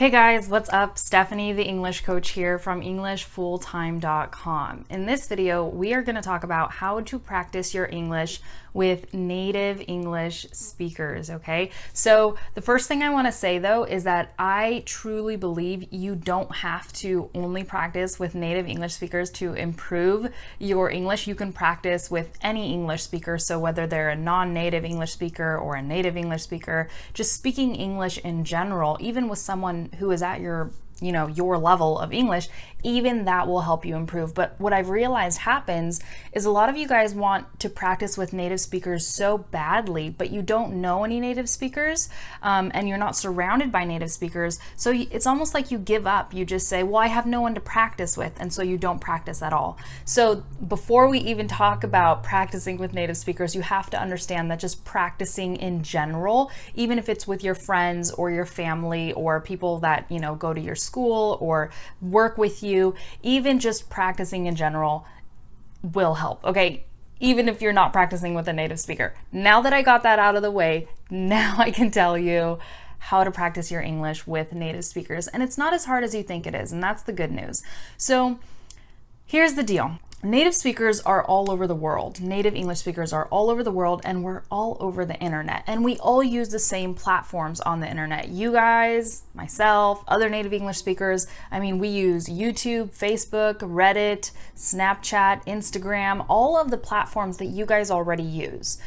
Hey guys, what's up? Stephanie, the English coach here from EnglishFulltime.com. In this video, we are going to talk about how to practice your English with native English speakers, okay? So the first thing I want to say though is that I truly believe you don't have to only practice with native English speakers to improve your English. You can practice with any English speaker, so whether they're a non-native English speaker or a native English speaker, just speaking English in general, even with someone who is at your level of English, even that will help you improve. But what I've realized happens is a lot of you guys want to practice with native speakers so badly, but you don't know any native speakers, and you're not surrounded by native speakers. So it's almost like you give up. You just say, well, I have no one to practice with, and so you don't practice at all. So before we even talk about practicing with native speakers, you have to understand that just practicing in general, even if it's with your friends or your family or people that, go to your school or work with you, even just practicing in general will help, okay? Even if you're not practicing with a native speaker. Now that I got that out of the way, now I can tell you how to practice your English with native speakers. And it's not as hard as you think it is, and that's the good news. So here's the deal. Native speakers are all over the world. Native English speakers are all over the world, and we're all over the internet. And we all use the same platforms on the internet. You guys, myself, other native English speakers. We use YouTube, Facebook, Reddit, Snapchat, Instagram, all of the platforms that you guys already use.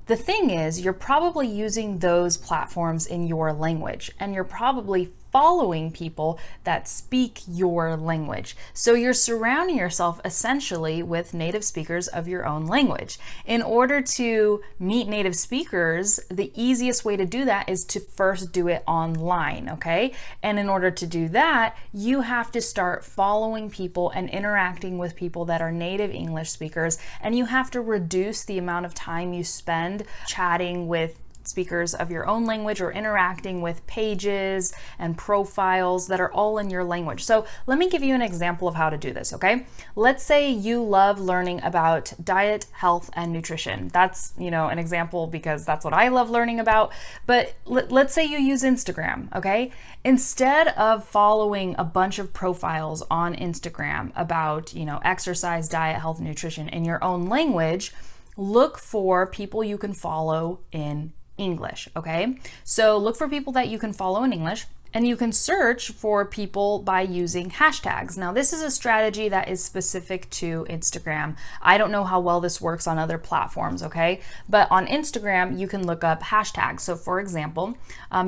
The thing is, you're probably using those platforms in your language, and you're probably following people that speak your language. So you're surrounding yourself essentially with native speakers of your own language. In order to meet native speakers, the easiest way to do that is to first do it online, okay? And in order to do that, you have to start following people and interacting with people that are native English speakers, and you have to reduce the amount of time you spend chatting with speakers of your own language or interacting with pages and profiles that are all in your language. So let me give you an example of how to do this, okay? Let's say you love learning about diet, health, and nutrition. That's, an example because that's what I love learning about. But let's say you use Instagram, okay? Instead of following a bunch of profiles on Instagram about, exercise, diet, health, and nutrition in your own language, look for people you can follow in English, okay? So look for people that you can follow in English, and you can search for people by using hashtags. Now, this is a strategy that is specific to Instagram. I don't know how well this works on other platforms, okay? But on Instagram, you can look up hashtags. So for example,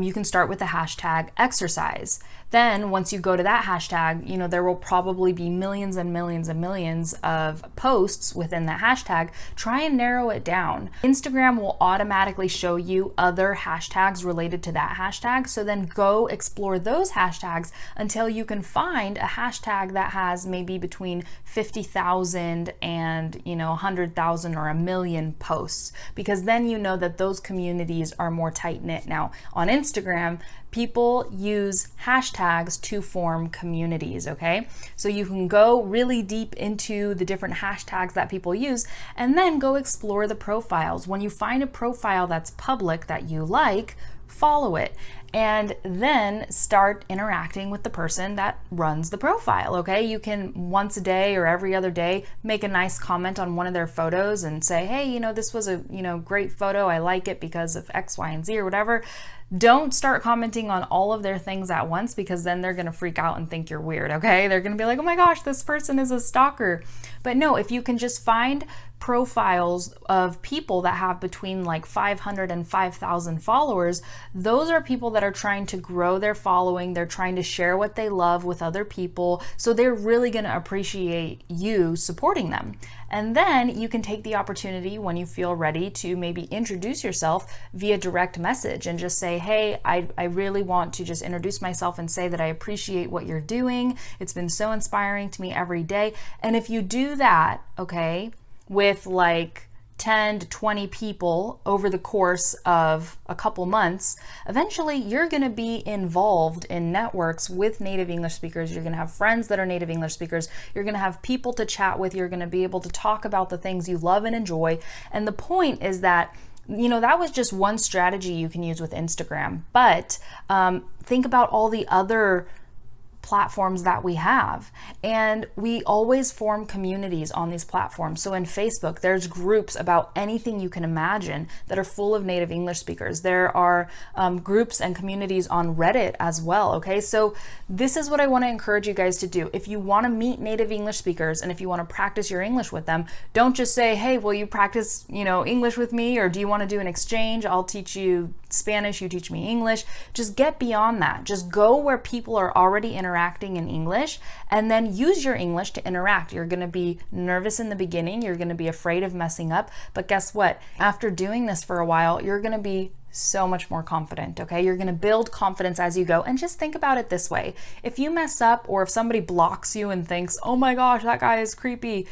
you can start with the hashtag exercise. Then once you go to that hashtag, there will probably be millions and millions and millions of posts within that hashtag. Try and narrow it down. Instagram will automatically show you other hashtags related to that hashtag. So then go explore those hashtags until you can find a hashtag that has maybe between 50,000 and 100,000 or a million posts, because then you know that those communities are more tight-knit. Now on Instagram, people use hashtags to form communities, okay? So you can go really deep into the different hashtags that people use and then go explore the profiles. When you find a profile that's public that you like, follow it, and then start interacting with the person that runs the profile, okay? You can once a day or every other day make a nice comment on one of their photos and say, hey, this was a, great photo. I like it because of X, Y, and Z or whatever. Don't start commenting on all of their things at once, because then they're gonna freak out and think you're weird, okay? They're gonna be like, oh my gosh, this person is a stalker. But no, if you can just find profiles of people that have between like 500 and 5,000 followers, those are people that are trying to grow their following. They're trying to share what they love with other people. So they're really gonna appreciate you supporting them. And then you can take the opportunity when you feel ready to maybe introduce yourself via direct message and just say, hey, I really want to just introduce myself and say that I appreciate what you're doing. It's been so inspiring to me every day. And if you do that, okay, with like 10 to 20 people over the course of a couple months, eventually you're going to be involved in networks with native English speakers. You're going to have friends that are native English speakers. You're going to have people to chat with. You're going to be able to talk about the things you love and enjoy. And the point is that that was just one strategy you can use with Instagram. But think about all the other platforms that we have, and we always form communities on these platforms. So in Facebook, there's groups about anything you can imagine that are full of native English speakers. There are groups and communities on Reddit as well. Okay, so this is what I want to encourage you guys to do. If you want to meet native English speakers and if you want to practice your English with them, don't just say, hey, will you practice English with me, or do you want to do an exchange? I'll teach you Spanish, you teach me English. Just get beyond that. Just go where people are already interacting in English, and then use your English to interact. You're going to be nervous in the beginning. You're going to be afraid of messing up. But guess what? After doing this for a while, you're going to be so much more confident, okay? You're going to build confidence as you go. And just think about it this way. If you mess up, or if somebody blocks you and thinks, oh my gosh, that guy is creepy,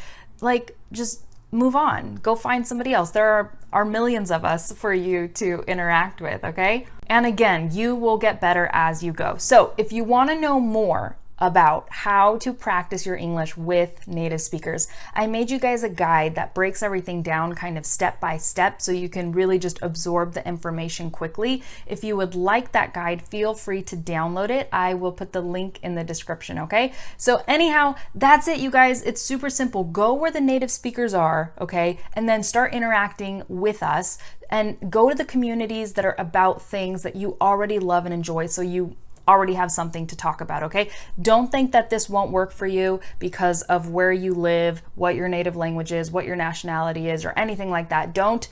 just move on. Go find somebody else. There are millions of us for you to interact with, okay? And again, you will get better as you go. So if you want to know more about how to practice your English with native speakers, I made you guys a guide that breaks everything down kind of step by step so you can really just absorb the information quickly. If you would like that guide, feel free to download it. I will put the link in the description, okay? So anyhow, that's it, you guys. It's super simple. Go where the native speakers are, okay? And then start interacting with us, and go to the communities that are about things that you already love and enjoy, so you already have something to talk about, okay? Don't think that this won't work for you because of where you live, what your native language is, what your nationality is, or anything like that. Don't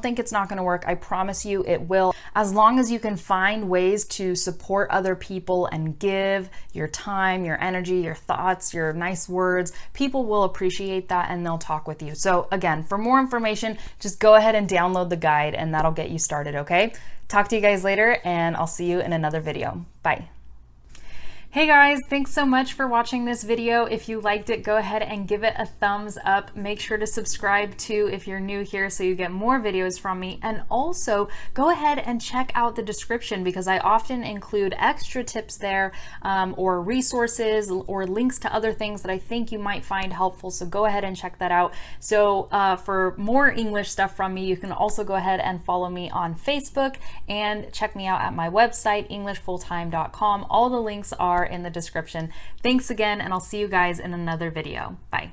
think it's not gonna work. I promise you it will. As long as you can find ways to support other people and give your time, your energy, your thoughts, your nice words, people will appreciate that and they'll talk with you. So again, for more information, just go ahead and download the guide and that'll get you started, okay? Talk to you guys later, and I'll see you in another video. Bye. Hey guys, thanks so much for watching this video. If you liked it, go ahead and give it a thumbs up. Make sure to subscribe too if you're new here so you get more videos from me. And also go ahead and check out the description, because I often include extra tips there, or resources or links to other things that I think you might find helpful. So go ahead and check that out. So for more English stuff from me, you can also go ahead and follow me on Facebook and check me out at my website, englishfulltime.com. All the links are in the description. Thanks again, and I'll see you guys in another video. Bye.